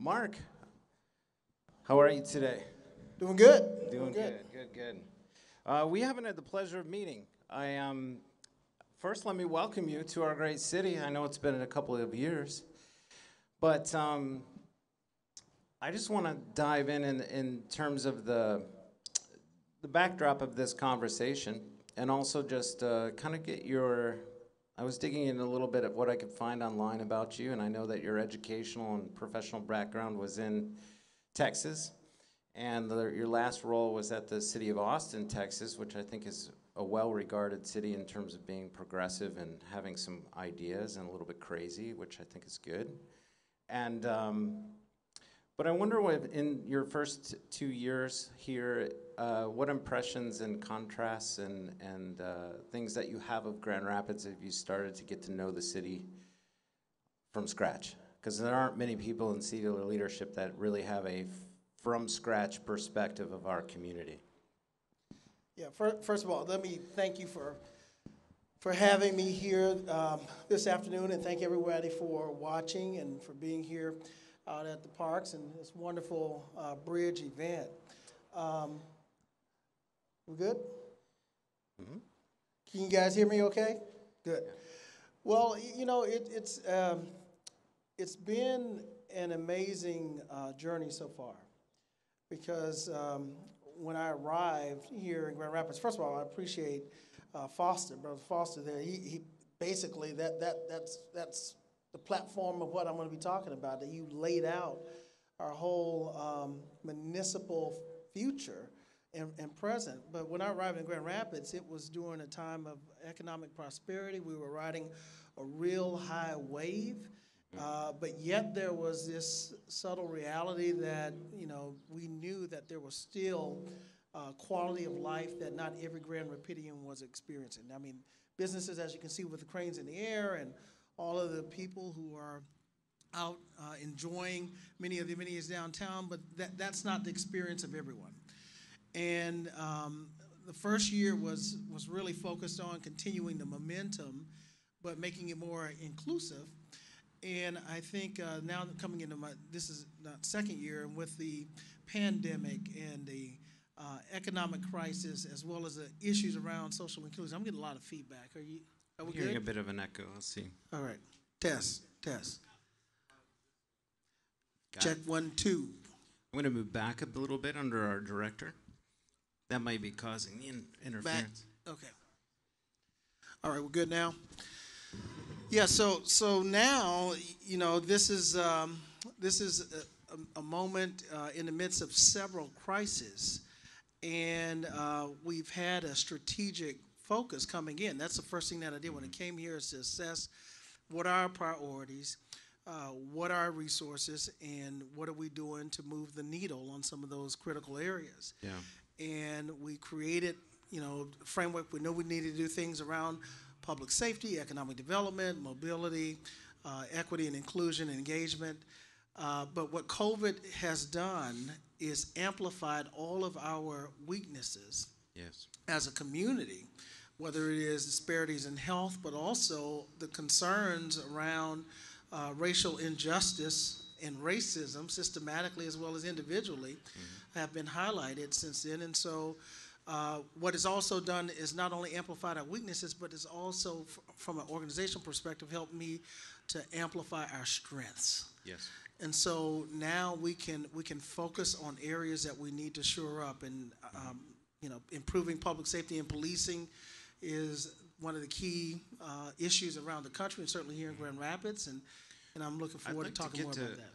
Mark, how are you today? Doing good. Doing good. We haven't had the pleasure of meeting. First, let me welcome you to our great city. I know it's been a couple of years, but I just want to dive in terms of the backdrop of this conversation, and also just kind of get your. I was digging in a little bit at what I could find online about you, and I know that your educational and professional background was in Texas, and your last role was at the city of Austin, Texas, which I think is a well-regarded city in terms of being progressive and having some ideas and a little bit crazy, which I think is good. And but I wonder what, in your first 2 years here, what impressions and contrasts and things that you have of Grand Rapids have you started to get to know the city from scratch? Because there aren't many people in city leadership that really have a from scratch perspective of our community. Yeah. First of all, let me thank you for having me here this afternoon, and thank everybody for watching and for being here out at the parks and this wonderful bridge event. We good? Mm-hmm. Can you guys hear me okay? Good. Well, it's been an amazing journey so far because when I arrived here in Grand Rapids, first of all, I appreciate Brother Foster there. He basically that's the platform of what I'm going to be talking about, that you laid out our whole municipal future and present. But when I arrived in Grand Rapids, it was during a time of economic prosperity. We were riding a real high wave, but yet there was this subtle reality that, we knew that there was still quality of life that not every Grand Rapidian was experiencing. I mean, businesses, as you can see with the cranes in the air and all of the people who are out enjoying many of the amenities downtown, but that's not the experience of everyone. And the first year was really focused on continuing the momentum, but making it more inclusive. And I think now coming into this is not second year, and with the pandemic and the economic crisis, as well as the issues around social inclusion, I'm getting a lot of feedback. Are we good? Hearing a bit of an echo. Let's see. All right. Test. Got Check it. 1, 2. I'm going to move back a little bit under our director. That might be causing the interference. Back. Okay. All right, we're good now. Yeah. So now, this is a moment in the midst of several crises, and we've had a strategic focus coming in. That's the first thing that I did when I came here, is to assess what are our priorities, what are our resources, and what are we doing to move the needle on some of those critical areas. Yeah. And we created, a framework. We know we needed to do things around public safety, economic development, mobility, equity and inclusion and engagement. But what COVID has done is amplified all of our weaknesses. Yes. As a community, whether it is disparities in health, but also the concerns around racial injustice and racism, systematically as well as individually, have been highlighted since then. And so what it's also done is not only amplified our weaknesses, but it's also, from an organizational perspective, helped me to amplify our strengths. Yes. And so now we can focus on areas that we need to shore up, and improving public safety and policing is one of the key issues around the country, and certainly here in Grand Rapids. And I'm looking forward to talking more about that.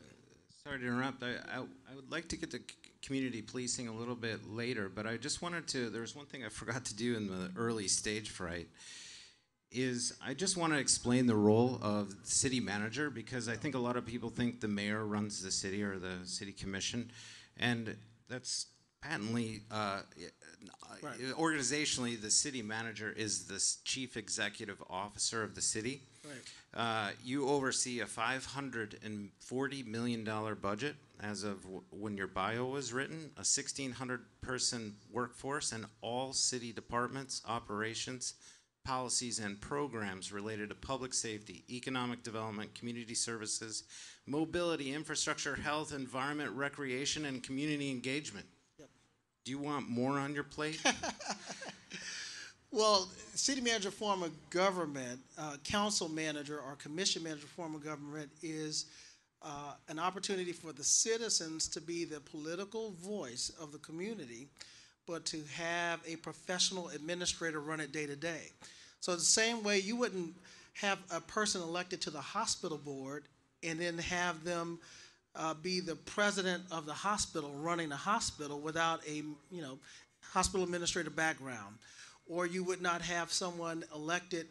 Sorry to interrupt. I would like to get to community policing a little bit later, but I just wanted to, there was one thing I forgot to do in the early stage fright, is I just want to explain the role of city manager, because I think a lot of people think the mayor runs the city or the city commission, and that's patently, Right. Organizationally, the city manager is the chief executive officer of the city. Right. You oversee a $540 million budget as of when your bio was written, a 1,600-person workforce, and all city departments, operations, policies and programs related to public safety, economic development, community services, mobility, infrastructure, health, environment, recreation, and community engagement. Yep. Do you want more on your plate? Well, city manager form of government, council manager or commission manager form of government is an opportunity for the citizens to be the political voice of the community, but to have a professional administrator run it day to day. So the same way you wouldn't have a person elected to the hospital board and then have them be the president of the hospital running the hospital without a hospital administrator background. Or you would not have someone elected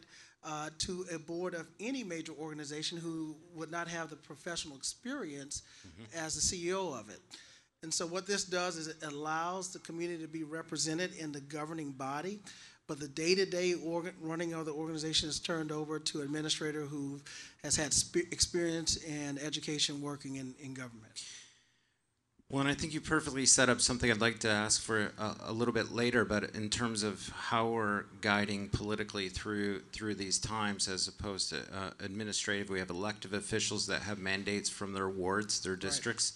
to a board of any major organization who would not have the professional experience as the CEO of it. And so what this does is it allows the community to be represented in the governing body, but the day-to-day running of the organization is turned over to an administrator who has had experience and education working in government. Well, and I think you perfectly set up something I'd like to ask for a little bit later, but in terms of how we're guiding politically through these times as opposed to administrative, we have elective officials that have mandates from their wards, their districts,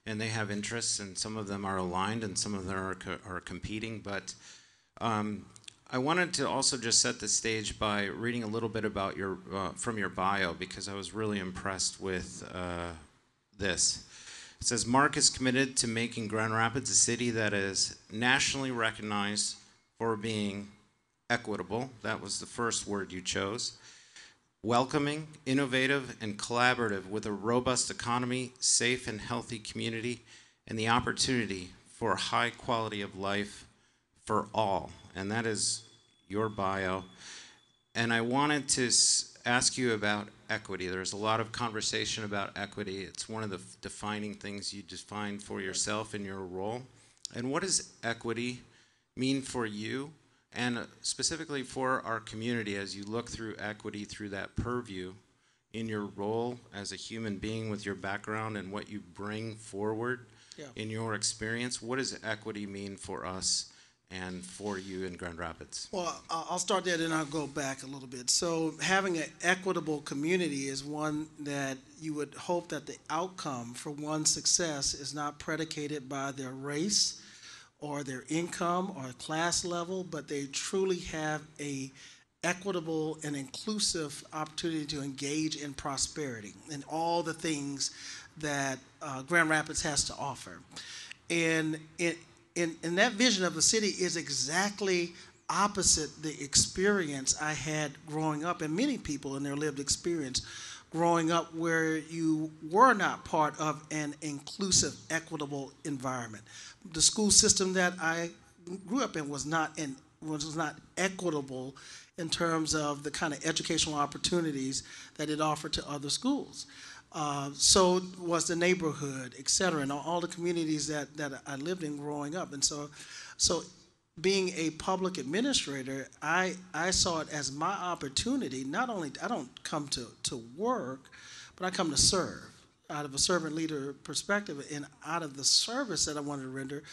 and they have interests, and some of them are aligned and some of them are competing. But I wanted to also just set the stage by reading a little bit about from your bio, because I was really impressed with this. It says, Mark is committed to making Grand Rapids a city that is nationally recognized for being equitable. That was the first word you chose. Welcoming, innovative, and collaborative, with a robust economy, safe and healthy community, and the opportunity for a high quality of life for all. And that is your bio. And I wanted to ask you about equity. There's a lot of conversation about equity. It's one of the defining things you define for yourself in your role. And what does equity mean for you, and specifically for our community, as you look through equity through that purview in your role as a human being with your background and what you bring forward in your experience? What does equity mean for us and for you in Grand Rapids? Well, I'll start there, then I'll go back a little bit. So having an equitable community is one that you would hope that the outcome for one's success is not predicated by their race or their income or class level, but they truly have a equitable and inclusive opportunity to engage in prosperity and all the things that Grand Rapids has to offer. And in that vision of the city is exactly opposite the experience I had growing up, and many people in their lived experience growing up, where you were not part of an inclusive, equitable environment. The school system that I grew up in was not equitable in terms of the kind of educational opportunities that it offered to other schools. So was the neighborhood, et cetera, and all the communities that I lived in growing up. And so being a public administrator, I saw it as my opportunity. Not only, I don't come to work, but I come to serve out of a servant leader perspective. And out of the service that I wanted to render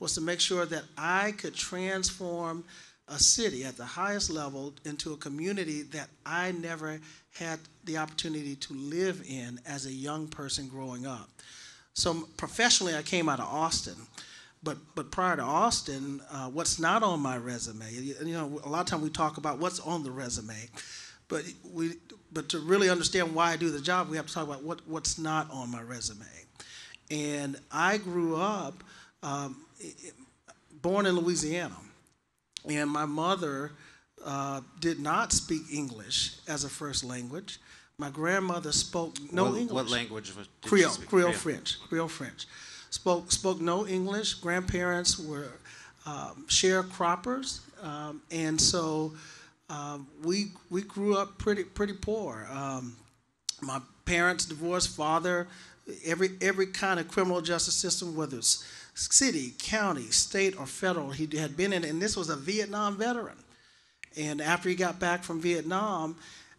was to make sure that I could transform a city at the highest level into a community that I never had the opportunity to live in as a young person growing up. So professionally, I came out of Austin, but prior to Austin, what's not on my resume, a lot of times we talk about what's on the resume, but to really understand why I do the job, we have to talk about what's not on my resume. And I grew up born in Louisiana, and my mother did not speak English as a first language. My grandmother spoke no English. What language did Creole, she speak? Creole French. Spoke no English. Grandparents were sharecroppers, and so we grew up pretty poor. My parents divorced. Father, every kind of criminal justice system, whether it's city, county, state, or federal, he had been in, and this was a Vietnam veteran. And after he got back from Vietnam,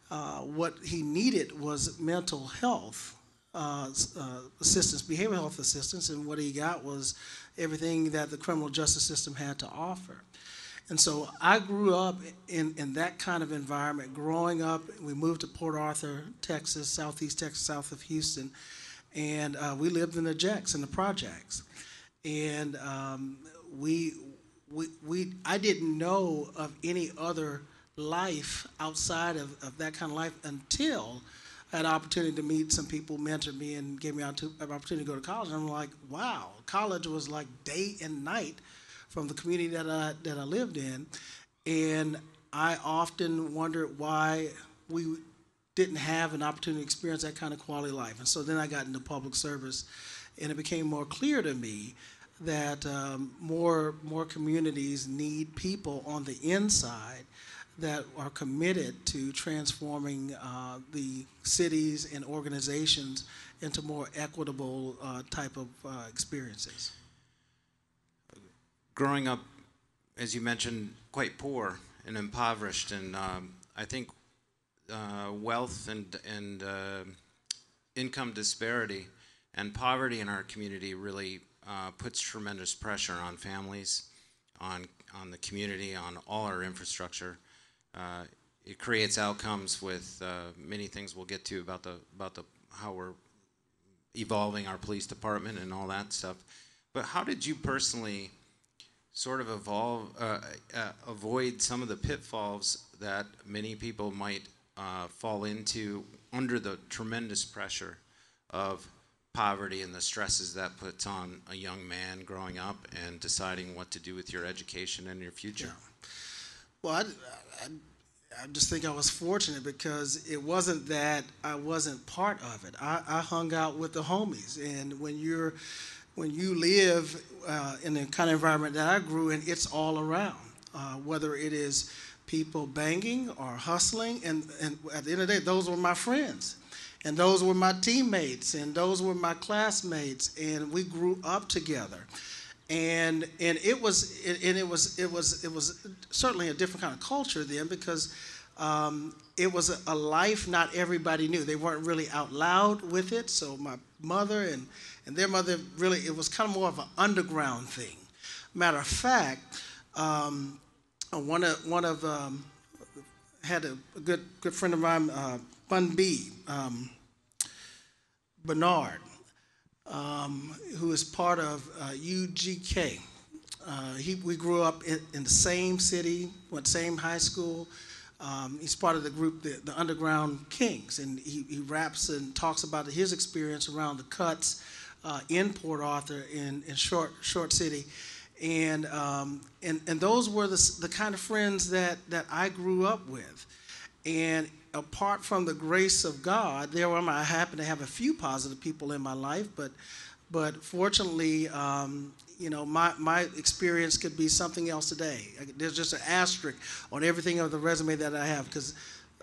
what he needed was mental health assistance, behavioral health assistance, and what he got was everything that the criminal justice system had to offer. And so I grew up in that kind of environment. Growing up, we moved to Port Arthur, Texas, southeast Texas, south of Houston, and we lived in the Jacks, in the projects. And I didn't know of any other life outside of that kind of life until I had an opportunity to meet some people, mentored me, and gave me an opportunity to go to college. And I'm like, wow, college was like day and night from the community that I lived in. And I often wondered why we didn't have an opportunity to experience that kind of quality of life. And so then I got into public service, and it became more clear to me that more communities need people on the inside that are committed to transforming the cities and organizations into more equitable type of experiences. Growing up, as you mentioned, quite poor and impoverished, and I think wealth and income disparity and poverty in our community really puts tremendous pressure on families, on the community, on all our infrastructure. It creates outcomes with many things we'll get to about the how we're evolving our police department and all that stuff. But how did you personally sort of avoid some of the pitfalls that many people might fall into under the tremendous pressure of poverty and the stresses that puts on a young man growing up and deciding what to do with your education and your future? Yeah. Well, I just think I was fortunate because it wasn't that I wasn't part of it. I hung out with the homies, and when you live in the kind of environment that I grew in, it's all around. Whether it is people banging or hustling, and at the end of the day, those were my friends, and those were my teammates, and those were my classmates, and we grew up together. And it was certainly a different kind of culture then because it was a life not everybody knew. They weren't really out loud with it. So my mother and their mother really, it was kind of more of an underground thing. Matter of fact, had a good friend of mine, Bun B, Bernard. Who is part of UGK. We grew up in the same city, went same high school. He's part of the group, the Underground Kings, and he raps and talks about his experience around the cuts in Port Arthur in Short City, and those were the kind of friends that I grew up with, and apart from the grace of God, I happen to have a few positive people in my life, but fortunately, my experience could be something else today. There's just an asterisk on everything of the resume that I have because,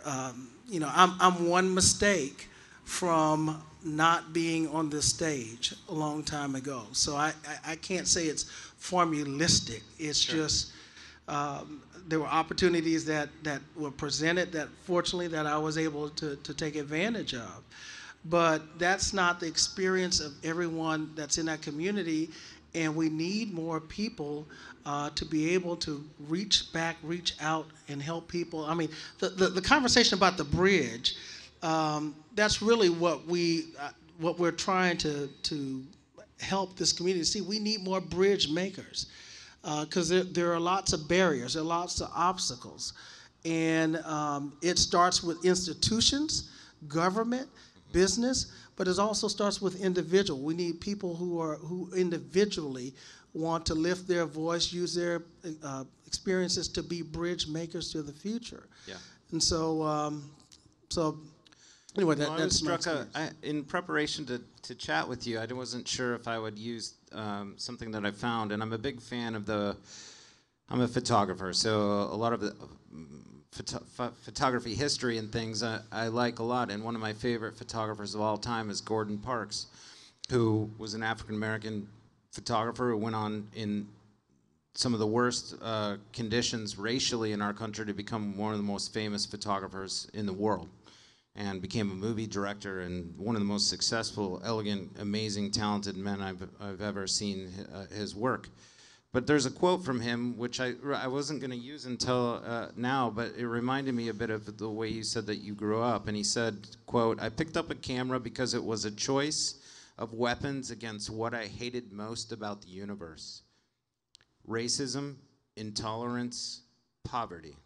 I'm one mistake from not being on this stage a long time ago. So I can't say it's formulistic. It's sure. Just there were opportunities that were presented that fortunately that I was able to take advantage of. But that's not the experience of everyone that's in that community, and we need more people to be able to reach out and help people. I mean, the conversation about the bridge, that's really what we're trying to help this community see. We need more bridge makers because there are lots of barriers, there are lots of obstacles, and it starts with institutions, government, business, but it also starts with individual. We need people who individually want to lift their voice, use their experiences to be bridge makers to the future. Yeah. And so anyway, I was struck in preparation to chat with you. I wasn't sure if I would use something that I found, and I'm a big fan of I'm a photographer, so a lot of the photography history and things I like a lot, and one of my favorite photographers of all time is Gordon Parks, who was an African-American photographer who went on in some of the worst conditions racially in our country to become one of the most famous photographers in the world, and became a movie director and one of the most successful, elegant, amazing, talented men I've ever seen his work. But there's a quote from him, which I wasn't going to use until now, but it reminded me a bit of the way you said that you grew up. And he said, quote, "I picked up a camera because it was a choice of weapons against what I hated most about the universe: racism, intolerance, poverty.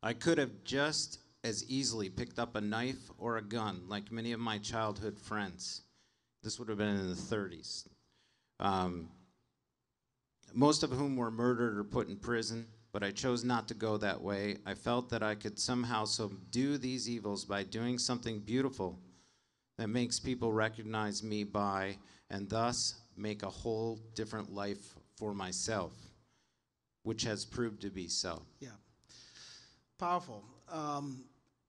I could have just as easily picked up a knife or a gun like many of my childhood friends." This would have been in the 30s. Most of whom were murdered or put in prison, but I chose not to go that way. I felt that I could somehow subdue these evils by doing something beautiful that makes people recognize me by, and thus make a whole different life for myself, which has proved to be so. Yeah, powerful.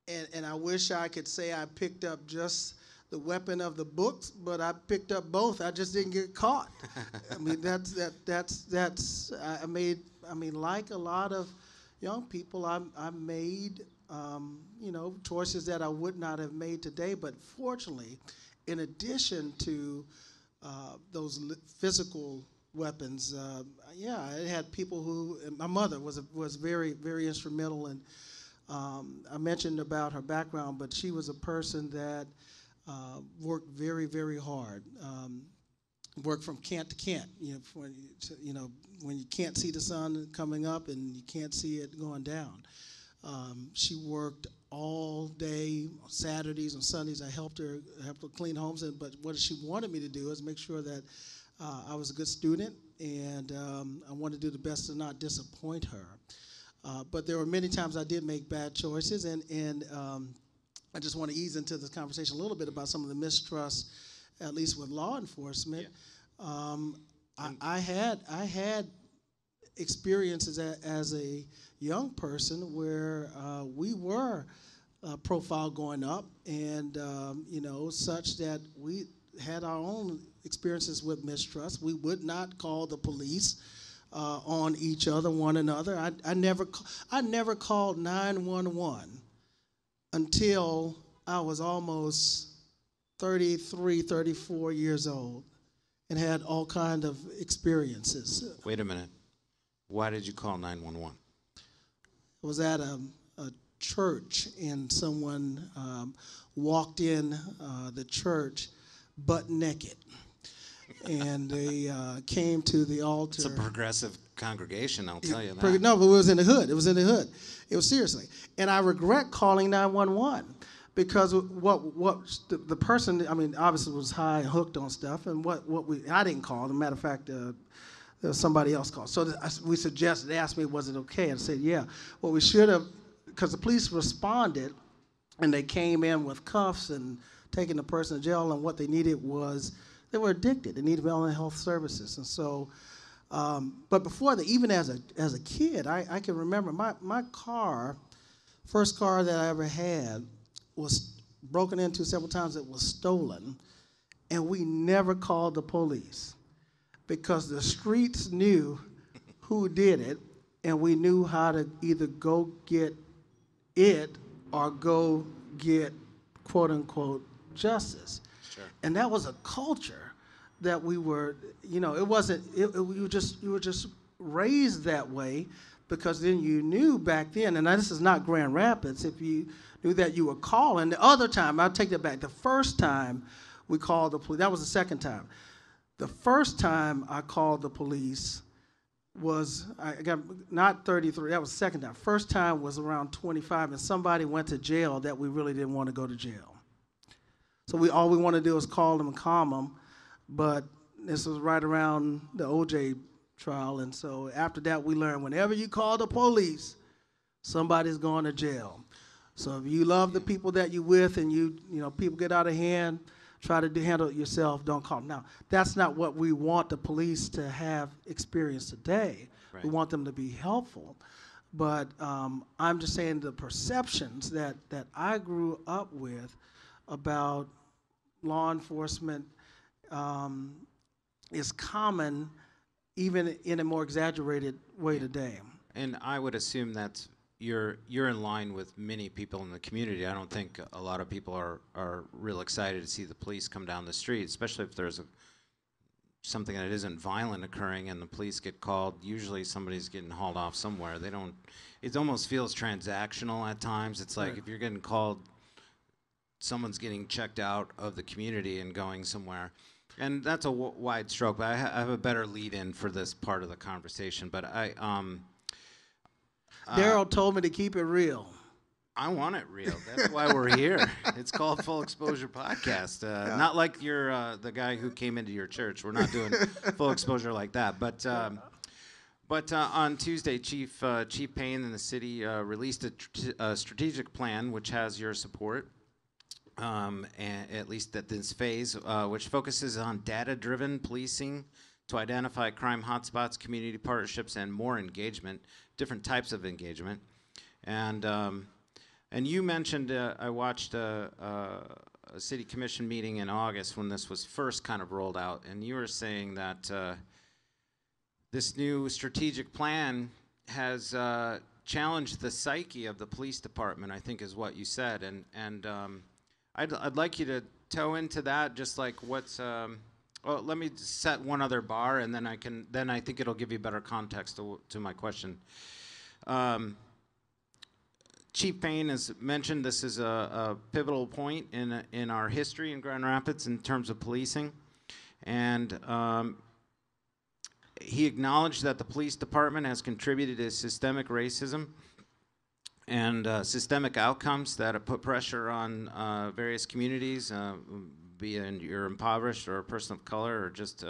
And I wish I could say I picked up just the weapon of the books, but I picked up both. I just didn't get caught. I mean, like a lot of young people, I made, choices that I would not have made today. But fortunately, in addition to those physical weapons, I had people who, my mother was very, very instrumental. And I mentioned about her background, but she was a person that worked very, very hard. Worked from camp to camp. When you can't see the sun coming up and you can't see it going down. She worked all day, Saturdays and Sundays. I helped her clean homes. But what she wanted me to do is make sure that I was a good student, and I wanted to do the best to not disappoint her. But there were many times I did make bad choices, and I just want to ease into this conversation a little bit about some of the mistrust, at least with law enforcement. Yeah. I had experiences as a young person where we were profiled going up, and such that we had our own experiences with mistrust. We would not call the police on each other, one another. I never called 911 until I was almost 33, 34 years old, and had all kind of experiences. Wait a minute. Why did you call 911? I was at a church, and someone walked in the church butt naked. And they came to the altar. It's a progressive congregation, I'll tell you that. No, but it was in the hood. It was in the hood. It was seriously. And I regret calling 911 because the person, I mean, obviously was high and hooked on stuff. And I didn't call. As a matter of fact, there was somebody else called. So we suggested, they asked me, was it okay? And I said, yeah. Well, we should have, because the police responded, and they came in with cuffs and taking the person to jail, and what they needed was, they were addicted. They needed mental health services. And so, but before that, even as a kid, I can remember my car, first car that I ever had, was broken into several times. It was stolen, and we never called the police because the streets knew who did it, and we knew how to either go get it or go get, quote unquote, justice. Sure. And that was a culture that we were, it wasn't, you were just raised that way, because then you knew back then, and this is not Grand Rapids, if you knew that you were calling. The other time, I'll take that back, the first time we called the police, that was the second time. The first time I called the police was, I got not 33, that was the second time. First time was around 25, and somebody went to jail that we really didn't want to go to jail. So all we want to do is call them and calm them, but this was right around the OJ trial, and so after that we learned whenever you call the police, somebody's going to jail. So if you love the people that you're with, and people get out of hand, try to handle it yourself, don't call them. Now, that's not what we want the police to have experienced today. Right. We want them to be helpful. But I'm just saying the perceptions that I grew up with about law enforcement is common, even in a more exaggerated way today. And I would assume that you're in line with many people in the community. I don't think a lot of people are real excited to see the police come down the street, especially if there's something that isn't violent occurring and the police get called, usually somebody's getting hauled off somewhere. They don't, it almost feels transactional at times. It's like if you're getting called, someone's getting checked out of the community and going somewhere. And that's a wide stroke, but I have a better lead-in for this part of the conversation. But Daryl told me to keep it real. I want it real. That's why we're here. It's called Full Exposure Podcast. Not like you're the guy who came into your church. We're not doing full exposure like that. But on Tuesday, Chief Payne and the city released a strategic plan, which has your support, and at least at this phase, which focuses on data-driven policing to identify crime hotspots, community partnerships, and more engagement, different types of engagement. And you mentioned, I watched a city commission meeting in August when this was first kind of rolled out, and you were saying that this new strategic plan has challenged the psyche of the police department, I think is what you said. And I'd like you to toe into that, just like what's, well, let me set one other bar, and then I think it'll give you better context to my question. Chief Payne has mentioned this is a pivotal point in our history in Grand Rapids in terms of policing. And he acknowledged that the police department has contributed to systemic racism and systemic outcomes that have put pressure on various communities, be it you're impoverished or a person of color or just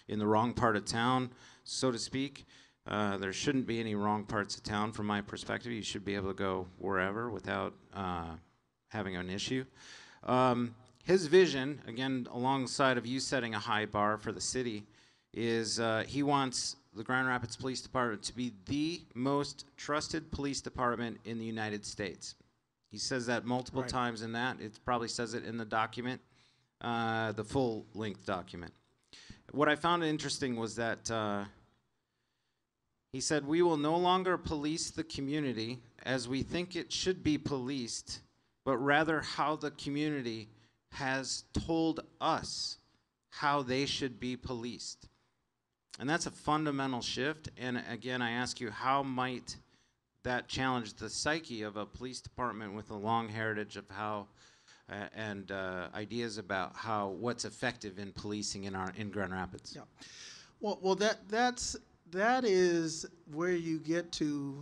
in the wrong part of town, so to speak. There shouldn't be any wrong parts of town from my perspective. You should be able to go wherever without having an issue. His vision, again, alongside of you setting a high bar for the city, is he wants the Grand Rapids Police Department to be the most trusted police department in the United States. He says that multiple times in that. It probably says it in the document, the full-length document. What I found interesting was that he said, "We will no longer police the community as we think it should be policed, but rather how the community has told us how they should be policed." And that's a fundamental shift. And again, I ask you, how might that challenge the psyche of a police department with a long heritage of how and ideas about what's effective in policing in Grand Rapids? Yeah. Well, that is where you get to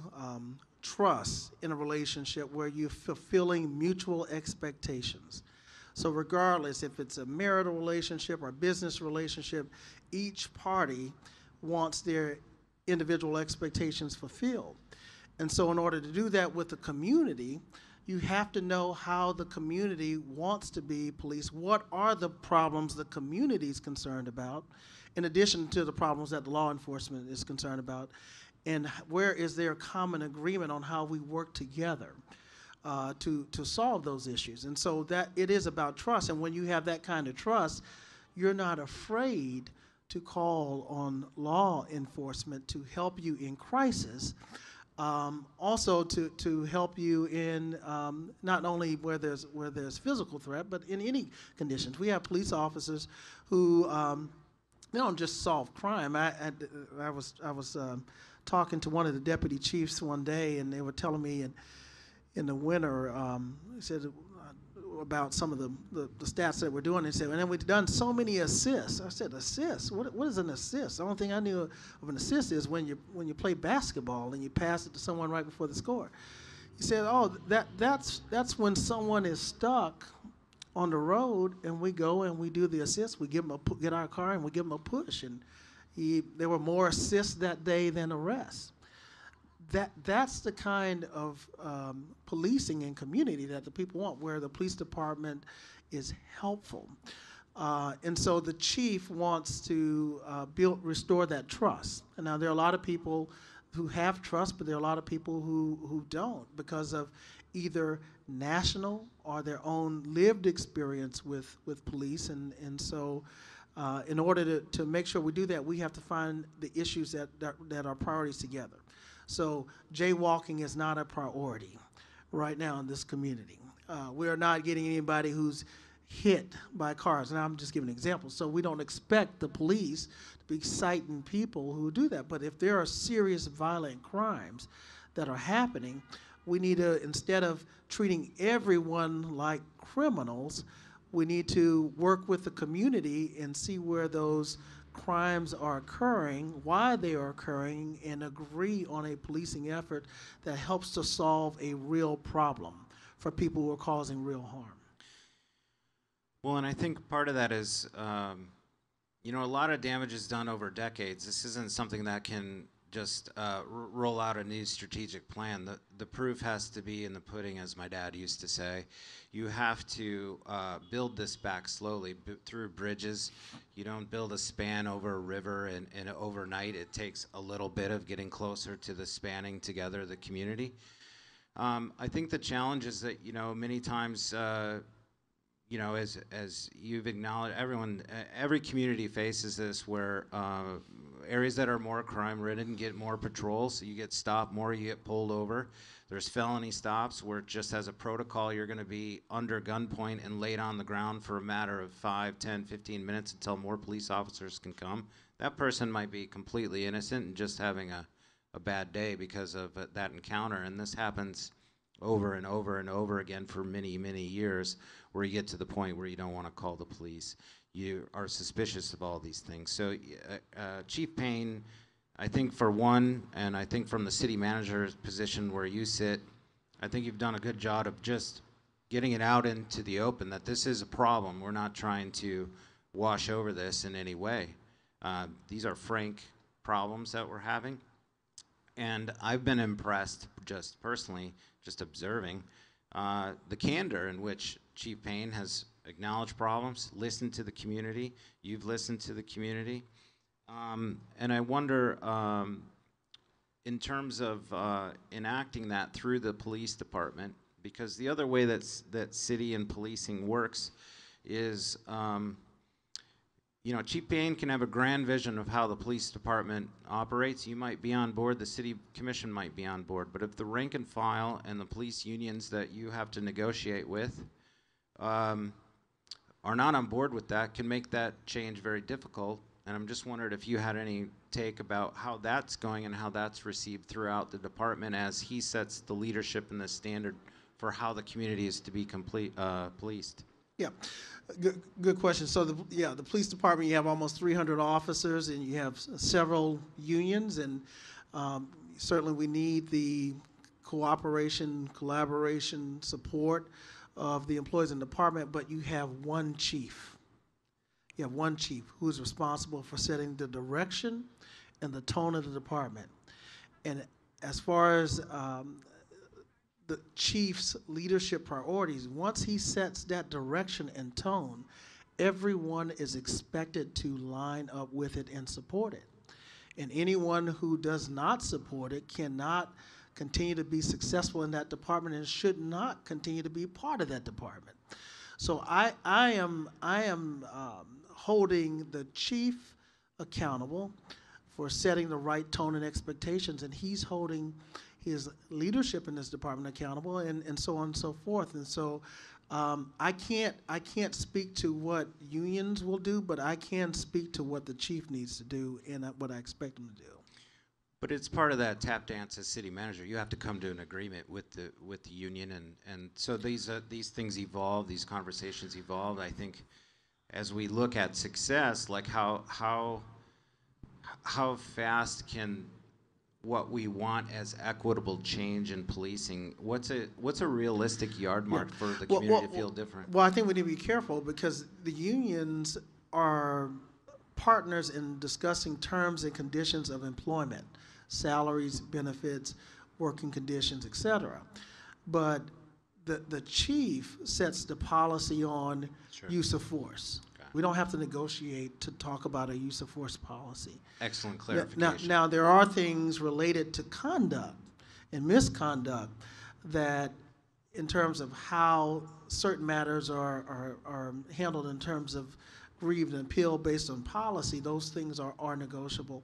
trust in a relationship, where you're fulfilling mutual expectations. So regardless if it's a marital relationship or a business relationship, each party wants their individual expectations fulfilled. And so in order to do that with the community, you have to know how the community wants to be policed. What are the problems the community is concerned about, in addition to the problems that the law enforcement is concerned about, and where is there a common agreement on how we work together to solve those issues. And so that it is about trust, and when you have that kind of trust, you're not afraid to call on law enforcement to help you in crisis, also to help you in not only where there's physical threat, but in any conditions. We have police officers who they don't just solve crime. I was talking to one of the deputy chiefs one day, and they were telling me in the winter, he said about some of the stats that we're doing. They said, and then we've done so many assists. I said, assists? What is an assist? The only thing I knew of an assist is when you play basketball and you pass it to someone right before the score. He said, oh, that's when someone is stuck on the road, and we go and we do the assist. We give them get our car and we give them a push. And there were more assists that day than arrests. That's the kind of policing and community that the people want, where the police department is helpful. And so the chief wants to restore that trust. And now there are a lot of people who have trust, but there are a lot of people who don't, because of either national or their own lived experience with police. And so in order to make sure we do that, we have to find the issues that are priorities together. So jaywalking is not a priority right now in this community. We are not getting anybody who's hit by cars. And I'm just giving an example. So we don't expect the police to be citing people who do that. But if there are serious violent crimes that are happening, we need to, instead of treating everyone like criminals, we need to work with the community and see where those crimes are occurring, why they are occurring, and agree on a policing effort that helps to solve a real problem for people who are causing real harm. Well, and I think part of that is, you know, a lot of damage is done over decades. This isn't something that can just roll out a new strategic plan. The proof has to be in the pudding, as my dad used to say. You have to build this back slowly through bridges. You don't build a span over a river and overnight. It takes a little bit of getting closer to the spanning together the community. I think the challenge is that, you know, many times, you know, as you've acknowledged, every community faces this, where areas that are more crime-ridden get more patrols. So you get stopped more, you get pulled over. There's felony stops where just as a protocol, you're going to be under gunpoint and laid on the ground for a matter of 5, 10, 15 minutes until more police officers can come. That person might be completely innocent and just having a bad day because of that encounter. And this happens over and over and over again for many, many years, where you get to the point where you don't want to call the police. You are suspicious of all these things. So Chief Payne, I think for one, and I think from the city manager's position where you sit, I think you've done a good job of just getting it out into the open that this is a problem. We're not trying to wash over this in any way. These are frank problems that we're having. And I've been impressed, just personally, just observing the candor in which Chief Payne has acknowledged problems, listened to the community. You've listened to the community. And I wonder, in terms of enacting that through the police department, because the other way that city and policing works is, you know, Chief Payne can have a grand vision of how the police department operates. You might be on board, the city commission might be on board, but if the rank and file and the police unions that you have to negotiate with are not on board with that, can make that change very difficult. And I'm just wondering if you had any take about how that's going and how that's received throughout the department as he sets the leadership and the standard for how the community is to be policed. Yeah, good question. So the police department, you have almost 300 officers, and you have several unions, and certainly we need the cooperation, collaboration, support of the employees in the department, but you have one chief. You have one chief who is responsible for setting the direction and the tone of the department. And as far as the chief's leadership priorities, once he sets that direction and tone, everyone is expected to line up with it and support it. And anyone who does not support it cannot continue to be successful in that department and should not continue to be part of that department. So I am holding the chief accountable for setting the right tone and expectations, and he's holding his leadership in this department accountable, and so on and so forth. And so I can't speak to what unions will do, but I can speak to what the chief needs to do and what I expect him to do. But it's part of that tap dance as city manager. You have to come to an agreement with the union, and so these things evolve, these conversations evolve. I think as we look at success, like how fast can what we want as equitable change in policing, what's a realistic yard mark for the community to feel different? Well, I think we need to be careful because the unions are partners in discussing terms and conditions of employment, salaries, benefits, working conditions, etc. But the chief sets the policy on use of force. Okay. We don't have to negotiate to talk about a use of force policy. Excellent clarification. Now there are things related to conduct and misconduct that, in terms of how certain matters are handled in terms of grieved and appeal based on policy, those things are negotiable.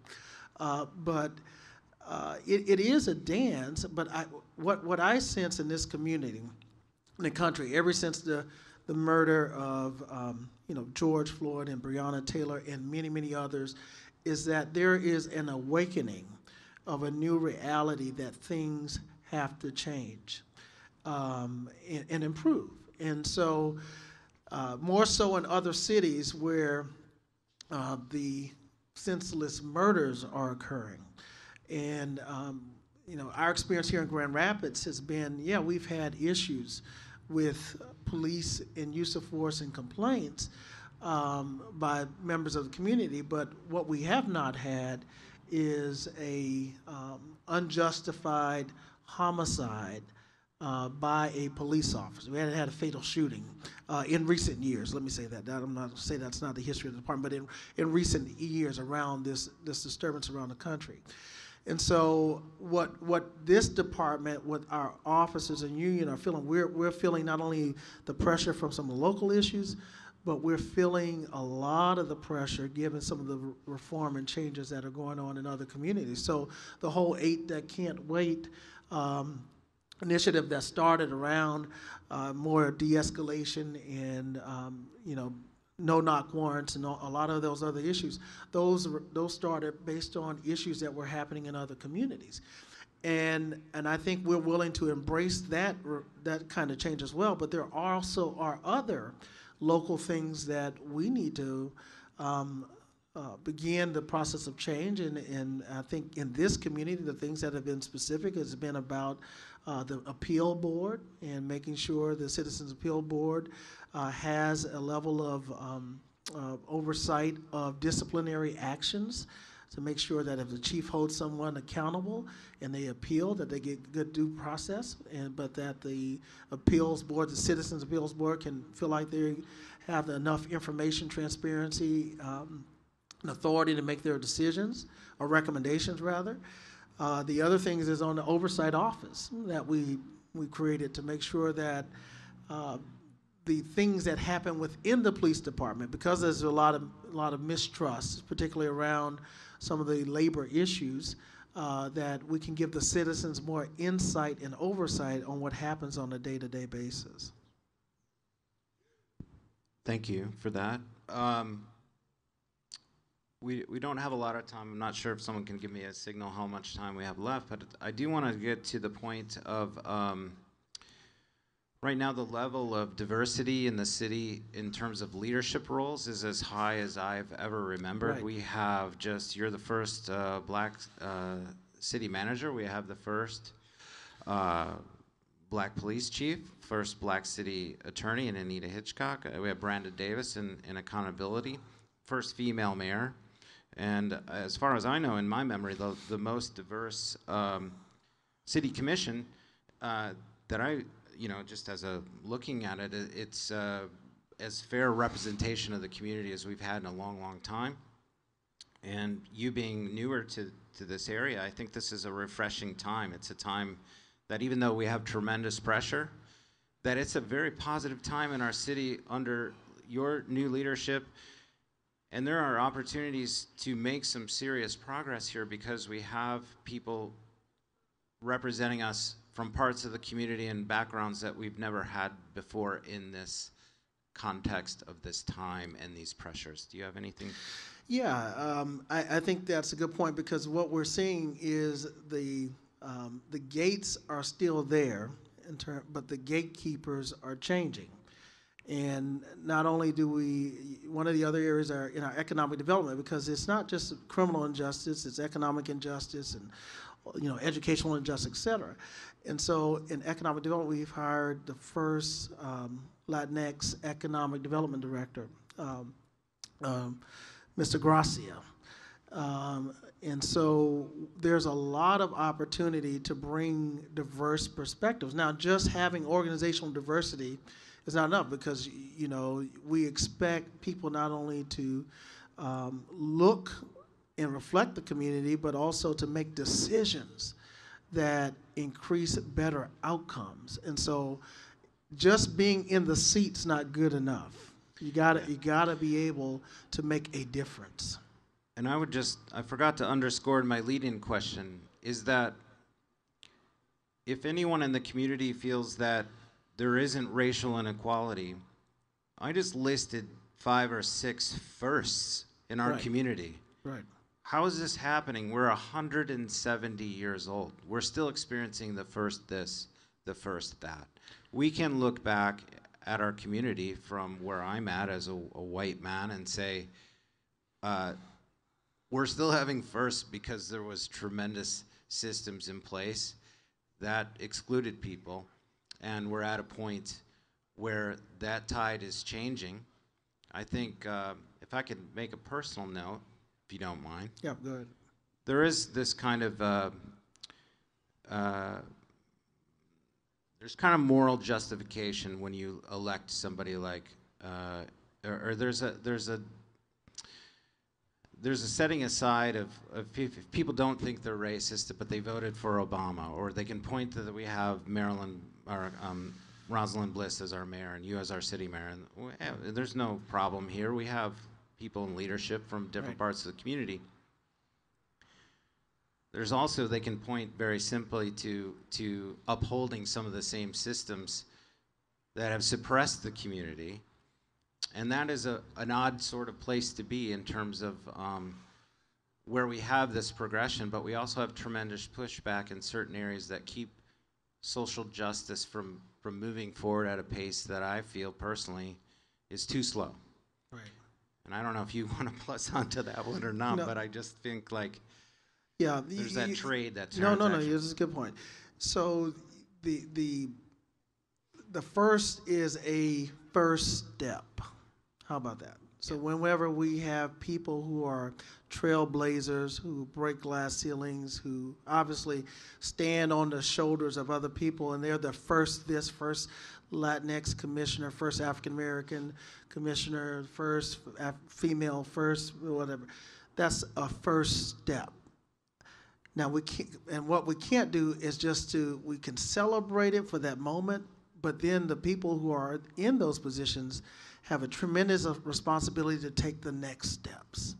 But it is a dance, but what I sense in this community, in the country, ever since the the murder of George Floyd and Breonna Taylor and many, many others, is that there is an awakening of a new reality that things have to change and improve. And so more so in other cities where the senseless murders are occurring. And our experience here in Grand Rapids has been, we've had issues with police and use of force and complaints by members of the community, but what we have not had is a unjustified homicide by a police officer. We hadn't had a fatal shooting in recent years. Let me say that. I'm not say that's not the history of the department, but in recent years around this disturbance around the country. And so what this department, what our officers and union are feeling, we're feeling not only the pressure from some of the local issues, but we're feeling a lot of the pressure given some of the reform and changes that are going on in other communities. So the whole 8 That Can't Wait initiative that started around more de-escalation and no-knock warrants and a lot of those other issues, those started based on issues that were happening in other communities. And I think we're willing to embrace that kind of change as well, but there also are other local things that we need to begin the process of change. And I think in this community, the things that have been specific has been about the appeal board and making sure the Citizens Appeal Board has a level of oversight of disciplinary actions to make sure that if the chief holds someone accountable and they appeal, that they get good due process, but that the appeals board, the Citizens Appeals Board, can feel like they have enough information, transparency, and authority to make their decisions, or recommendations rather. The other things is on the oversight office that we created to make sure that the things that happen within the police department, because there's a lot of mistrust, particularly around some of the labor issues, that we can give the citizens more insight and oversight on what happens on a day-to-day basis. Thank you for that. We don't have a lot of time. I'm not sure if someone can give me a signal how much time we have left, but I do want to get to the point of right now the level of diversity in the city in terms of leadership roles is as high as I've ever remembered. Right. We have you're the first black city manager. We have the first black police chief, first black city attorney in Anita Hitchcock. We have Brandon Davis in accountability, first female mayor. And as far as I know, in my memory, the most diverse city commission that I, just as a looking at it, it's as fair representation of the community as we've had in a long, long time. And you being newer to this area, I think this is a refreshing time. It's a time that even though we have tremendous pressure, that it's a very positive time in our city under your new leadership. And there are opportunities to make some serious progress here because we have people representing us from parts of the community and backgrounds that we've never had before in this context of this time and these pressures. Do you have anything? Yeah, I think that's a good point because what we're seeing is the gates are still there, but the gatekeepers are changing. And not only do one of the other areas are in our economic development, because it's not just criminal injustice, it's economic injustice and educational injustice, et cetera. And so in economic development, we've hired the first Latinx economic development director, Mr. Gracia. And so there's a lot of opportunity to bring diverse perspectives. Now, just having organizational diversity is not enough because, we expect people not only to look and reflect the community, but also to make decisions that increase better outcomes. And so just being in the seat's not good enough. You gotta be able to make a difference. And I forgot to underscore in my lead-in question, is that if anyone in the community feels that there isn't racial inequality, I just listed 5 or 6 firsts in our Right. community. Right. How is this happening? We're 170 years old. We're still experiencing the first this, the first that. We can look back at our community from where I'm at as a white man and say, we're still having firsts because there was tremendous systems in place that excluded people, and we're at a point where that tide is changing. I think if I could make a personal note, if you don't mind. Yeah, go ahead. There is this kind of there's kind of moral justification when you elect somebody like, or there's a setting aside of if people don't think they're racist, but they voted for Obama, or they can point to that we have Maryland or Rosalind Bliss as our mayor and you as our city mayor, and there's no problem here. We have people in leadership from different parts of the community. There's also, they can point very simply to upholding some of the same systems that have suppressed the community. And that is an odd sort of place to be in terms of where we have this progression, but we also have tremendous pushback in certain areas that keep social justice from moving forward at a pace that I feel personally is too slow. Right. And I don't know if you want to plus onto that one or not, No. but I just think like Yeah, there's that trade, that No, transaction. this is a good point. So the first is a first step. How about that? So whenever we have people who are trailblazers, who break glass ceilings, who obviously stand on the shoulders of other people, and they're the first this, first Latinx commissioner, first African American commissioner, first female, first whatever, that's a first step. Now we can't, and what we can't do is just we can celebrate it for that moment, but then the people who are in those positions have a tremendous responsibility to take the next steps.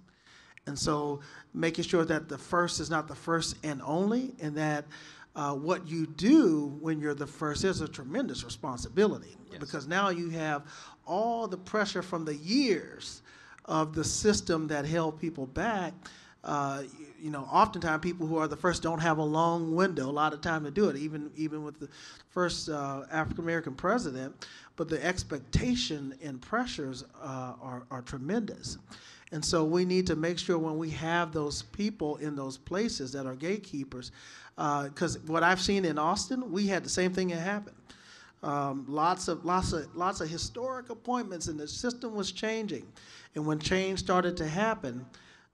And so making sure that the first is not the first and only, and that what you do when you're the first is a tremendous responsibility. Yes. Because now you have all the pressure from the years of the system that held people back. Oftentimes people who are the first don't have a long window, a lot of time to do it, even with the first African American president. But the expectation and pressures are tremendous. And so we need to make sure when we have those people in those places that are gatekeepers, because what I've seen in Austin, we had the same thing that happened. Lots of historic appointments, and the system was changing. And when change started to happen,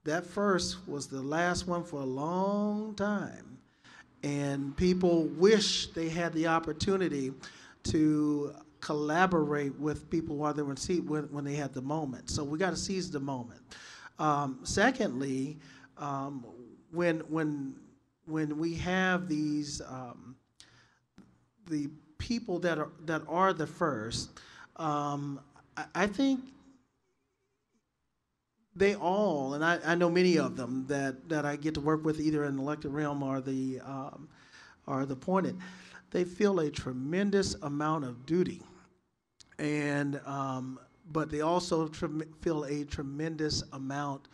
that first was the last one for a long time. And people wish they had the opportunity to collaborate with people while they were in seat when they had the moment. So we got to seize the moment. Secondly, when we have these the people that are the first, I think they all, and I know many of them that I get to work with either in the elected realm or the appointed, they feel a tremendous amount of duty, and but they also feel a tremendous amount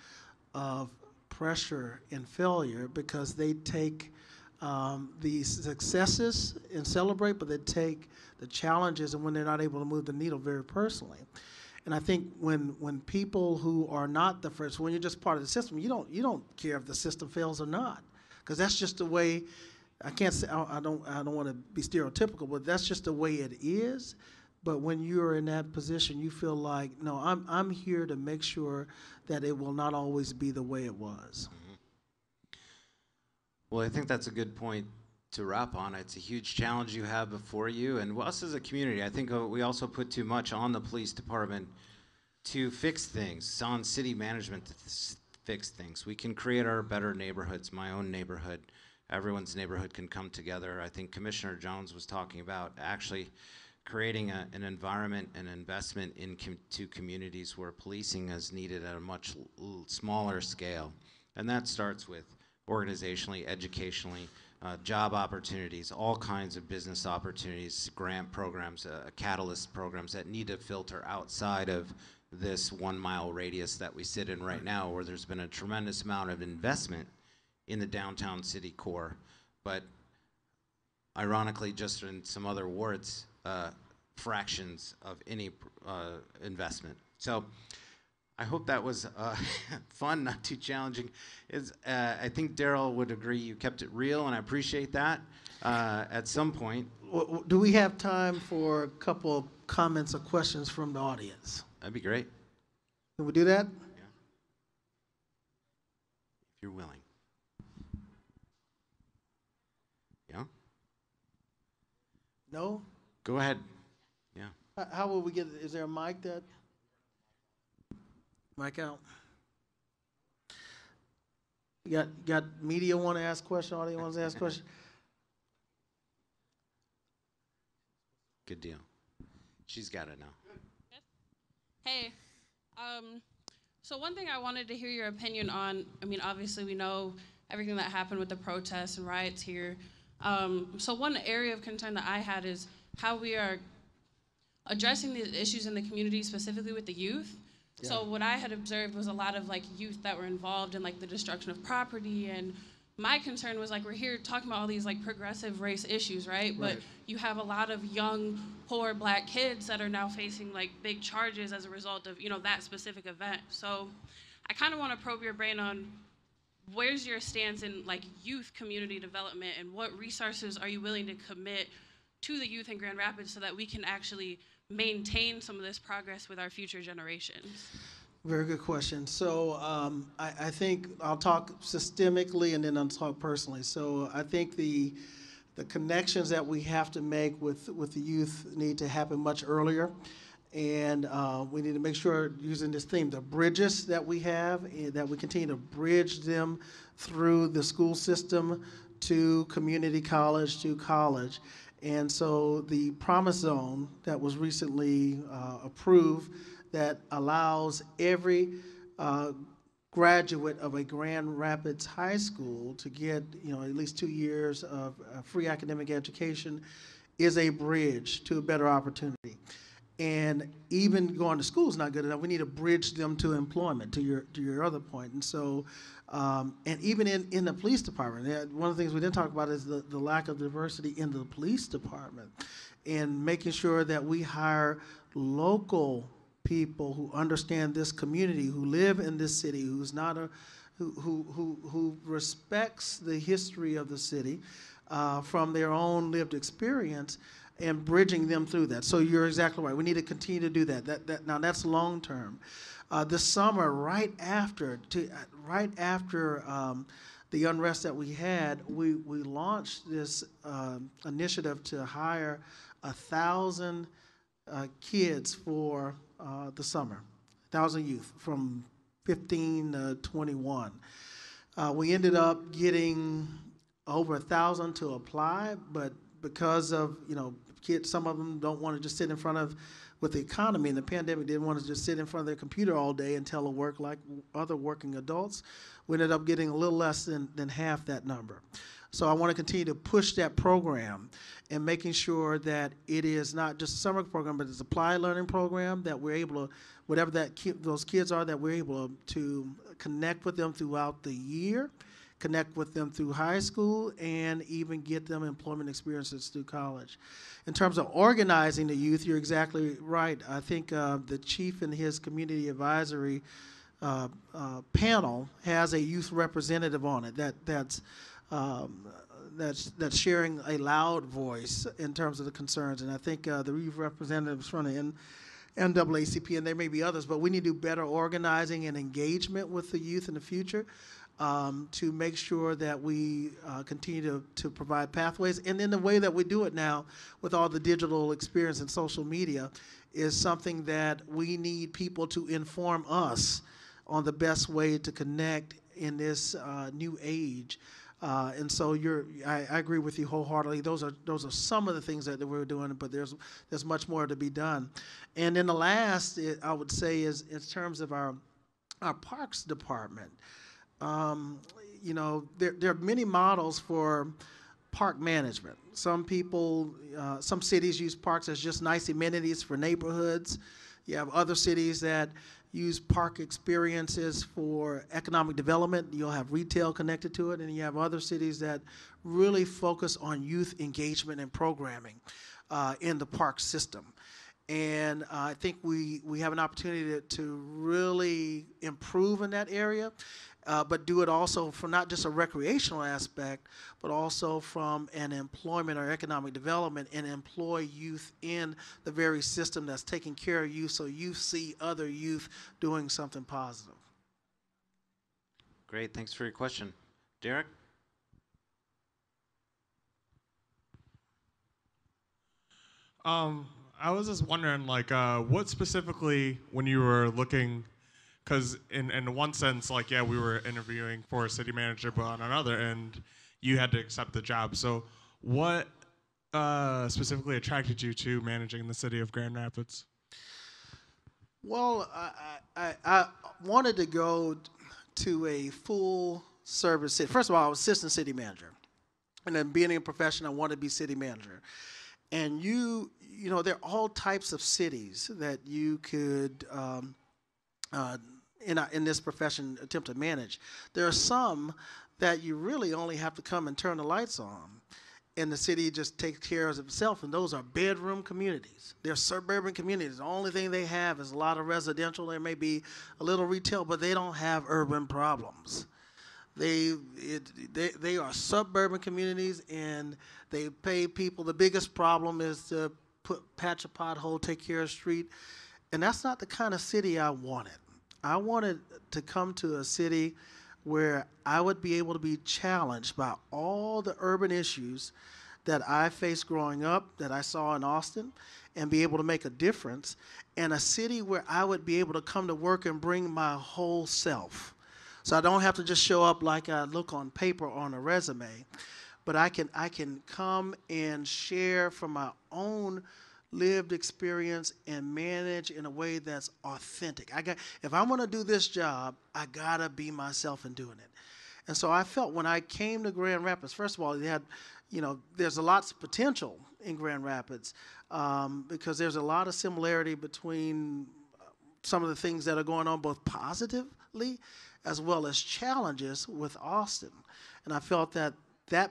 of pressure and failure, because they take the successes and celebrate, but they take the challenges and when they're not able to move the needle very personally. And I think when people who are not the first, when you're just part of the system, you don't care if the system fails or not, because that's just the way. I can't say I don't want to be stereotypical, but that's just the way it is. But when you're in that position, you feel like, no, I'm here to make sure that it will not always be the way it was. Mm-hmm. Well, I think that's a good point to wrap on. It's a huge challenge you have before you, and us as a community, I think we also put too much on the police department to fix things, on city management to fix things. We can create our better neighborhoods. My own neighborhood, everyone's neighborhood can come together. I think Commissioner Jones was talking about actually creating an environment and investment into communities where policing is needed at a much smaller scale. And that starts with organizationally, educationally, job opportunities, all kinds of business opportunities, grant programs, catalyst programs that need to filter outside of this 1 mile radius that we sit in right now, where there's been a tremendous amount of investment in the downtown city core. But ironically, just in some other wards, fractions of any investment. So I hope that was fun, not too challenging. I think Daryl would agree you kept it real, and I appreciate that. At some point. Do we have time for a couple of comments or questions from the audience? That'd be great. Can we do that? Yeah. If you're willing. Yeah? No? Go ahead. Yeah. How will we get it? Is there a mic that? Mic out. You got media want to ask question, audience wants to ask question? Good deal. She's got it now. Hey, so one thing I wanted to hear your opinion on, I mean, obviously we know everything that happened with the protests and riots here. So one area of concern that I had is how we are addressing these issues in the community, specifically with the youth. Yeah. So what I had observed was a lot of like youth that were involved in like the destruction of property, and my concern was like we're here talking about all these like progressive race issues, right? But you have a lot of young, poor black kids that are now facing like big charges as a result of, you know, that specific event. So I kind of want to probe your brain on where's your stance in like youth community development, and what resources are you willing to commit to the youth in Grand Rapids so that we can actually maintain some of this progress with our future generations? Very good question. So I think I'll talk systemically and then I'll talk personally. So I think the connections that we have to make with the youth need to happen much earlier. And we need to make sure, using this theme, the bridges that we have, that we continue to bridge them through the school system to community college to college. And so the Promise Zone that was recently approved, that allows every graduate of a Grand Rapids high school to get, you know, at least 2 years of free academic education, is a bridge to a better opportunity. And even going to school is not good enough. We need to bridge them to employment, to your other point. And so, and even in the police department, one of the things we didn't talk about is the lack of diversity in the police department, and making sure that we hire local people who understand this community, who live in this city, who's not who respects the history of the city from their own lived experience, and bridging them through that. So you're exactly right. We need to continue to do that. Now that's long term. This summer, right after the unrest that we had, we launched this initiative to hire 1,000 kids for the summer, 1,000 youth from 15 to 21. We ended up getting over 1,000 to apply, but because of, you know, kids, some of them don't want to just sit in front of, with the economy and the pandemic, they didn't want to just sit in front of their computer all day and telework like other working adults. We ended up getting a little less than half that number. So I want to continue to push that program and making sure that it is not just a summer program, but it's an applied learning program, that we're able to, whatever those kids are, that we're able to connect with them throughout the year, connect with them through high school, and even get them employment experiences through college. In terms of organizing the youth, you're exactly right. I think the chief and his community advisory panel has a youth representative on it that's sharing a loud voice in terms of the concerns. And I think the youth representatives from the NAACP, and there may be others, but we need to do better organizing and engagement with the youth in the future, to make sure that we continue to provide pathways. And then the way that we do it now with all the digital experience and social media is something that we need people to inform us on the best way to connect in this new age. And so I agree with you wholeheartedly. Those are some of the things that we're doing, but there's much more to be done. And then the last, I would say, is in terms of our parks department. You know, there are many models for park management. Some people, some cities use parks as just nice amenities for neighborhoods. You have other cities that use park experiences for economic development. You'll have retail connected to it, and you have other cities that really focus on youth engagement and programming in the park system. And I think we have an opportunity to really improve in that area, but do it also from not just a recreational aspect, but also from an employment or economic development, and employ youth in the very system that's taking care of youth, so youth see other youth doing something positive. Great, thanks for your question. Derek? I was just wondering, like, what specifically, when you were looking, because in one sense, like, yeah, we were interviewing for a city manager, but on another end, you had to accept the job. So what specifically attracted you to managing the city of Grand Rapids? Well, I wanted to go to a full service city. First of all, I was assistant city manager. And then being in a profession, I wanted to be city manager. And you know, there are all types of cities that you could, in this profession, attempt to manage. There are some that you really only have to come and turn the lights on, and the city just takes care of itself, and those are bedroom communities. They're suburban communities. The only thing they have is a lot of residential. There may be a little retail, but they don't have urban problems. They are suburban communities, and they pay people. The biggest problem is to patch a pothole, take care of the street, and that's not the kind of city I wanted. I wanted to come to a city where I would be able to be challenged by all the urban issues that I faced growing up, that I saw in Austin, and be able to make a difference, and a city where I would be able to come to work and bring my whole self. So I don't have to just show up like I look on paper or on a resume, but I can come and share from my own lived experience and manage in a way that's authentic. If I'm going to do this job, I gotta be myself in doing it. And so I felt when I came to Grand Rapids, first of all, there's a lots of potential in Grand Rapids because there's a lot of similarity between some of the things that are going on both positively as well as challenges with Austin. And I felt that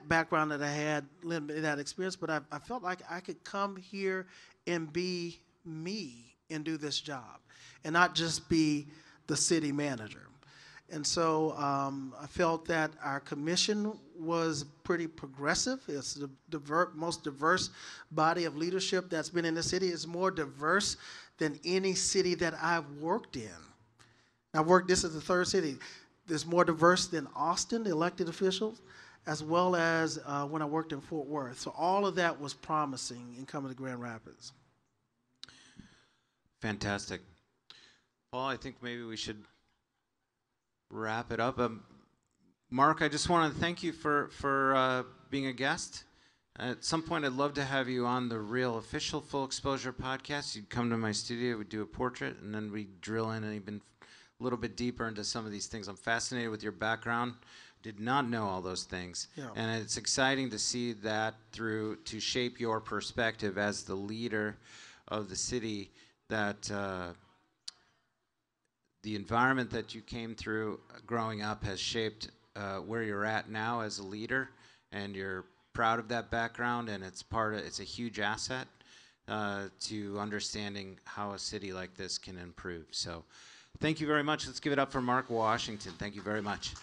background that I had, that experience, but I felt like I could come here and be me and do this job and not just be the city manager. And so I felt that our commission was pretty progressive. It's the most diverse body of leadership that's been in the city. It's more diverse than any city that I've worked in. This is the third city. It's more diverse than Austin, the elected officials, as well as when I worked in Fort Worth. So all of that was promising in coming to Grand Rapids. Fantastic. Paul, I think maybe we should wrap it up. Mark, I just want to thank you for being a guest. At some point, I'd love to have you on the real official Full Exposure podcast. You'd come to my studio, we'd do a portrait, and then we'd drill in and even a little bit deeper into some of these things. I'm fascinated with your background. Did not know all those things. Yeah. And it's exciting to see that to shape your perspective as the leader of the city, that the environment that you came through growing up has shaped where you're at now as a leader, and you're proud of that background, and it's a huge asset to understanding how a city like this can improve. So thank you very much. Let's give it up for Mark Washington. Thank you very much.